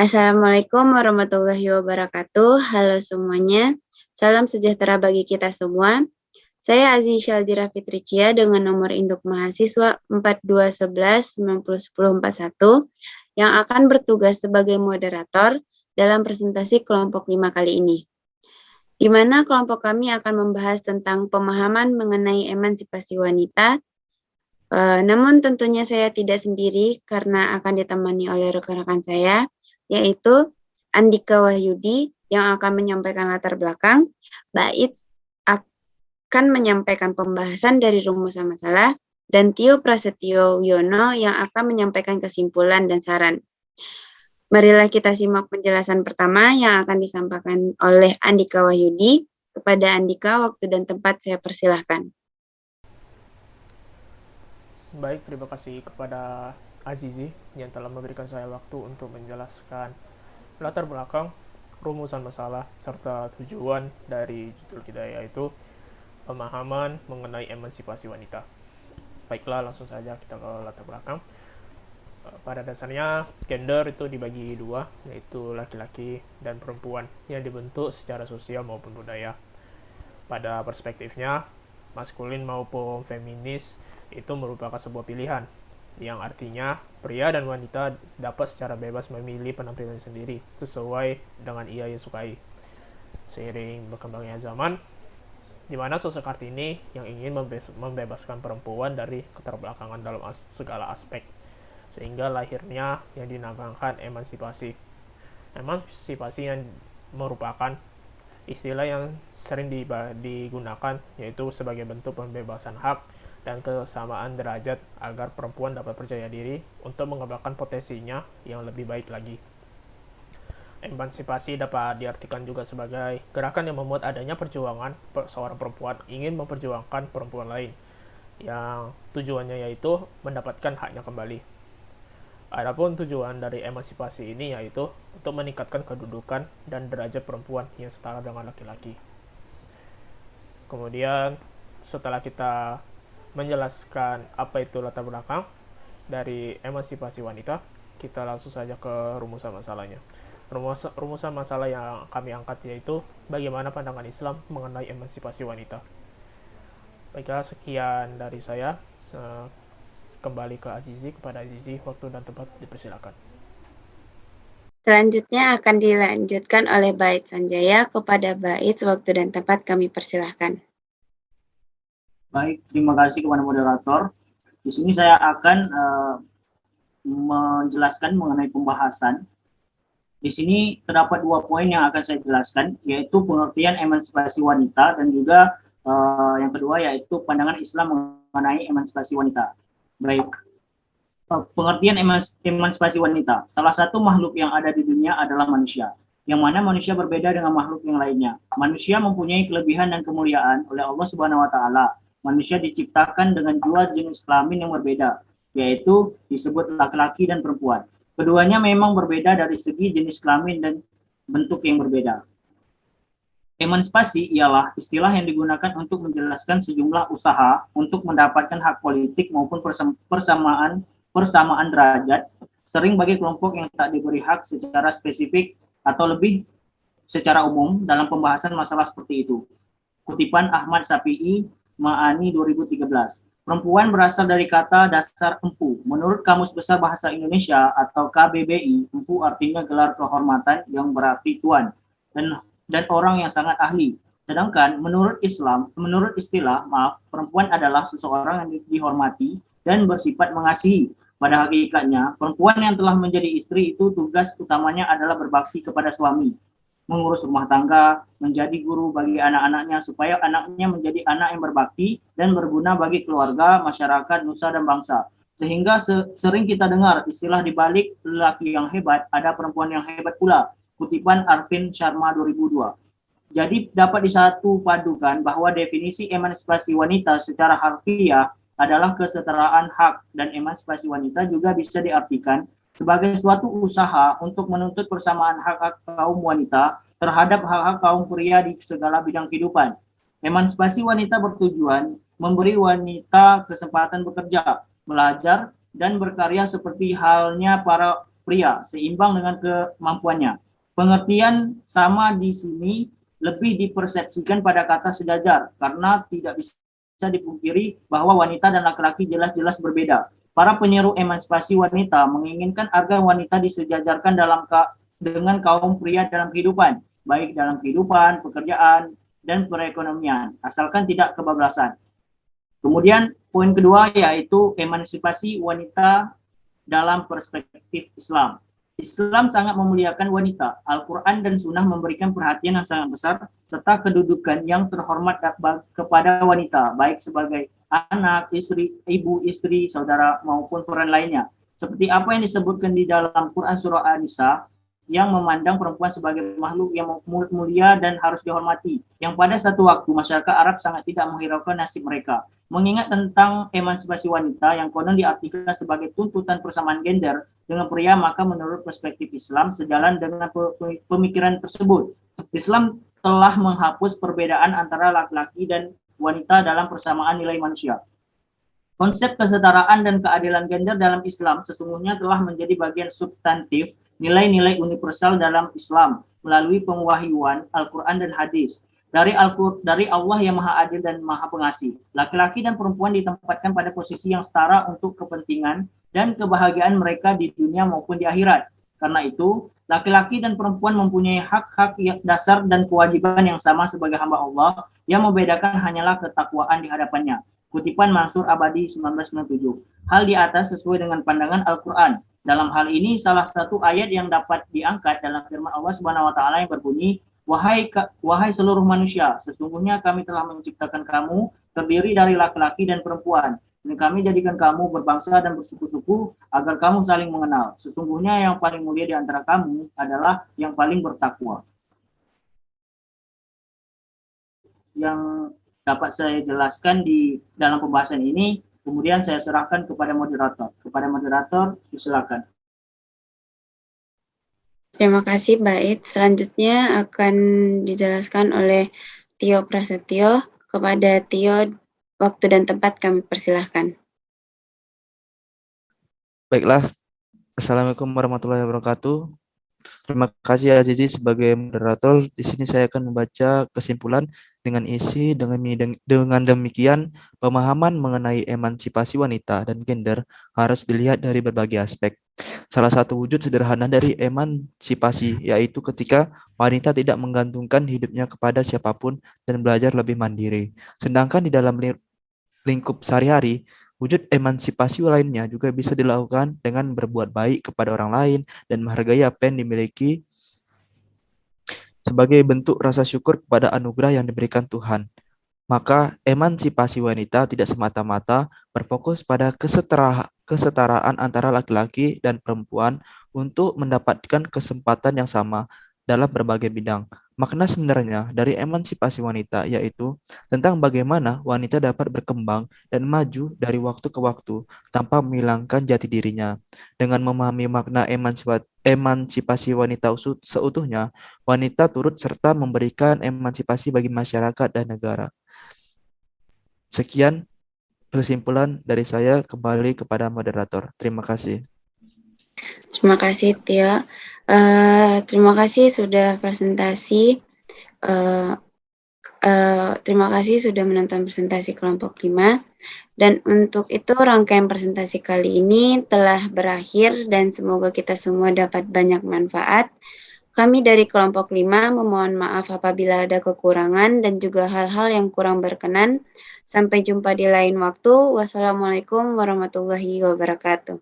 Assalamualaikum warahmatullahi wabarakatuh. Halo semuanya. Salam sejahtera bagi kita semua. Saya Aziz Syaldira Fitricia dengan nomor induk mahasiswa 4211901041 yang akan bertugas sebagai moderator dalam presentasi kelompok 5 kali ini. Di mana kelompok kami akan membahas tentang pemahaman mengenai emansipasi wanita. Namun tentunya saya tidak sendiri karena akan ditemani oleh rekan-rekan saya, yaitu Andika Wahyudi yang akan menyampaikan latar belakang, Bait akan menyampaikan pembahasan dari rumusan masalah, dan Tio Prasetyo Wiono yang akan menyampaikan kesimpulan dan saran. Marilah kita simak penjelasan pertama yang akan disampaikan oleh Andika Wahyudi. Kepada Andika, waktu dan tempat saya persilahkan. Baik, terima kasih kepada Azizi yang telah memberikan saya waktu untuk menjelaskan latar belakang, rumusan masalah, serta tujuan dari judul kita, yaitu pemahaman mengenai emansipasi wanita. Baiklah, langsung saja kita ke latar belakang. Pada dasarnya, gender itu dibagi dua, yaitu laki-laki dan perempuan yang dibentuk secara sosial maupun budaya. Pada perspektifnya, maskulin maupun feminis itu merupakan sebuah pilihan, yang artinya pria dan wanita dapat secara bebas memilih penampilan sendiri sesuai dengan ia yang sukai. Seiring berkembangnya zaman, di mana sosok Kartini yang ingin membebaskan perempuan dari keterbelakangan dalam segala aspek, sehingga lahirnya yang dinamakan emansipasi. Emansipasi yang merupakan istilah yang sering digunakan, yaitu sebagai bentuk pembebasan hak dan kesamaan derajat agar perempuan dapat percaya diri untuk mengembangkan potensinya yang lebih baik lagi. Emansipasi dapat diartikan juga sebagai gerakan yang membuat adanya perjuangan seorang perempuan ingin memperjuangkan perempuan lain, yang tujuannya yaitu mendapatkan haknya kembali. Adapun tujuan dari emansipasi ini yaitu untuk meningkatkan kedudukan dan derajat perempuan yang setara dengan laki-laki. Kemudian setelah kita menjelaskan apa itu latar belakang dari emansipasi wanita, kita langsung saja ke rumusan masalahnya. Rumusan masalah yang kami angkat yaitu bagaimana pandangan Islam mengenai emansipasi wanita. Baiklah, sekian dari saya. Kembali ke Azizi, kepada Azizi, waktu dan tempat dipersilakan. Selanjutnya akan dilanjutkan oleh Bait Sanjaya. Kepada Bait, waktu dan tempat kami persilahkan. Baik, terima kasih kepada moderator. Di sini saya akan menjelaskan mengenai pembahasan. Di sini terdapat 2 poin yang akan saya jelaskan, yaitu pengertian emansipasi wanita dan juga yang kedua yaitu pandangan Islam mengenai emansipasi wanita. Baik, pengertian emansipasi wanita. Salah satu makhluk yang ada di dunia adalah manusia, yang mana manusia berbeda dengan makhluk yang lainnya. Manusia mempunyai kelebihan dan kemuliaan oleh Allah Subhanahu wa Ta'ala. Manusia diciptakan dengan 2 jenis kelamin yang berbeda, yaitu disebut laki-laki dan perempuan. Keduanya memang berbeda dari segi jenis kelamin dan bentuk yang berbeda. Emansipasi ialah istilah yang digunakan untuk menjelaskan sejumlah usaha untuk mendapatkan hak politik maupun persamaan derajat, sering bagi kelompok yang tak diberi hak secara spesifik atau lebih secara umum dalam pembahasan masalah seperti itu. Kutipan Ahmad Syafi'i, Ma'ani 2013. Perempuan berasal dari kata dasar empu. Menurut Kamus Besar Bahasa Indonesia atau KBBI, empu artinya gelar kehormatan yang berarti tuan dan orang yang sangat ahli. Sedangkan menurut istilah, perempuan adalah seseorang yang dihormati dan bersifat mengasihi. Pada hakikatnya, perempuan yang telah menjadi istri itu tugas utamanya adalah berbakti kepada suami, mengurus rumah tangga, menjadi guru bagi anak-anaknya supaya anaknya menjadi anak yang berbakti dan berguna bagi keluarga, masyarakat, nusa, dan bangsa. Sehingga sering kita dengar istilah di balik lelaki yang hebat, ada perempuan yang hebat pula. Kutipan Arvind Sharma 2002. Jadi dapat disatu padukan bahwa definisi emansipasi wanita secara harfiah adalah kesetaraan hak, dan emansipasi wanita juga bisa diartikan sebagai suatu usaha untuk menuntut persamaan hak-hak kaum wanita terhadap hak-hak kaum pria di segala bidang kehidupan. Emansipasi wanita bertujuan memberi wanita kesempatan bekerja, belajar, dan berkarya seperti halnya para pria, seimbang dengan kemampuannya. Pengertian sama di sini lebih dipersepsikan pada kata sejajar, karena tidak bisa dipungkiri bahwa wanita dan laki-laki jelas-jelas berbeda. Para penyeru emansipasi wanita menginginkan agar wanita disejajarkan dengan kaum pria dalam kehidupan, baik dalam kehidupan, pekerjaan, dan perekonomian, asalkan tidak kebablasan. Kemudian poin kedua yaitu emansipasi wanita dalam perspektif Islam. Islam sangat memuliakan wanita. Al-Quran dan Sunnah memberikan perhatian yang sangat besar serta kedudukan yang terhormat kepada wanita, baik sebagai anak, istri, ibu, istri, saudara, maupun peran lainnya. Seperti apa yang disebutkan di dalam Quran Surah An-Nisa, yang memandang perempuan sebagai makhluk yang mulia dan harus dihormati, yang pada satu waktu masyarakat Arab sangat tidak menghiraukan nasib mereka. Mengingat tentang emansipasi wanita yang konon diartikan sebagai tuntutan persamaan gender dengan pria, maka menurut perspektif Islam, sejalan dengan pemikiran tersebut, Islam telah menghapus perbedaan antara laki-laki dan wanita dalam persamaan nilai manusia. Konsep kesetaraan dan keadilan gender dalam Islam sesungguhnya telah menjadi bagian substantif nilai-nilai universal dalam Islam melalui pengwahyuan Al-Quran dan hadis dari Allah yang Maha Adil dan Maha Pengasih. Laki-laki dan perempuan ditempatkan pada posisi yang setara untuk kepentingan dan kebahagiaan mereka di dunia maupun di akhirat. Karena itu, laki-laki dan perempuan mempunyai hak-hak dasar dan kewajiban yang sama sebagai hamba Allah, yang membedakan hanyalah ketakwaan di hadapannya. Kutipan Mansur Abadi 1997. Hal di atas sesuai dengan pandangan Al-Quran. Dalam hal ini, salah satu ayat yang dapat diangkat dalam firman Allah Subhanahu wa taala yang berbunyi, wahai seluruh manusia, sesungguhnya kami telah menciptakan kamu terdiri dari laki-laki dan perempuan. Dan kami jadikan kamu berbangsa dan bersuku-suku agar kamu saling mengenal. Sesungguhnya yang paling mulia di antara kamu adalah yang paling bertakwa. Yang dapat saya jelaskan di dalam pembahasan ini, kemudian saya serahkan kepada moderator. Kepada moderator, silakan. Terima kasih, Bait. Selanjutnya akan dijelaskan oleh Tio Prasetyo. Kepada Tio, waktu dan tempat kami persilahkan. Baiklah, Assalamualaikum warahmatullahi wabarakatuh. Terima kasih Azizi sebagai moderator. Di sini saya akan membaca kesimpulan dengan isi dengan demikian pemahaman mengenai emansipasi wanita dan gender harus dilihat dari berbagai aspek. Salah satu wujud sederhana dari emansipasi yaitu ketika wanita tidak menggantungkan hidupnya kepada siapapun dan belajar lebih mandiri. Sedangkan di dalam lingkup sehari-hari, wujud emansipasi lainnya juga bisa dilakukan dengan berbuat baik kepada orang lain dan menghargai apa yang dimiliki sebagai bentuk rasa syukur kepada anugerah yang diberikan Tuhan. Maka emansipasi wanita tidak semata-mata berfokus pada kesetaraan antara laki-laki dan perempuan untuk mendapatkan kesempatan yang sama dalam berbagai bidang. Makna sebenarnya dari emansipasi wanita yaitu tentang bagaimana wanita dapat berkembang dan maju dari waktu ke waktu tanpa menghilangkan jati dirinya. Dengan memahami makna emansipasi wanita seutuhnya, wanita turut serta memberikan emansipasi bagi masyarakat dan negara. Sekian kesimpulan dari saya, kembali kepada moderator. Terima kasih. Terima kasih, Tio. Terima kasih sudah presentasi. Terima kasih sudah menonton presentasi kelompok 5. Dan untuk itu rangkaian presentasi kali ini telah berakhir dan semoga kita semua dapat banyak manfaat. Kami dari kelompok 5 memohon maaf apabila ada kekurangan dan juga hal-hal yang kurang berkenan. Sampai jumpa di lain waktu. Wassalamualaikum warahmatullahi wabarakatuh.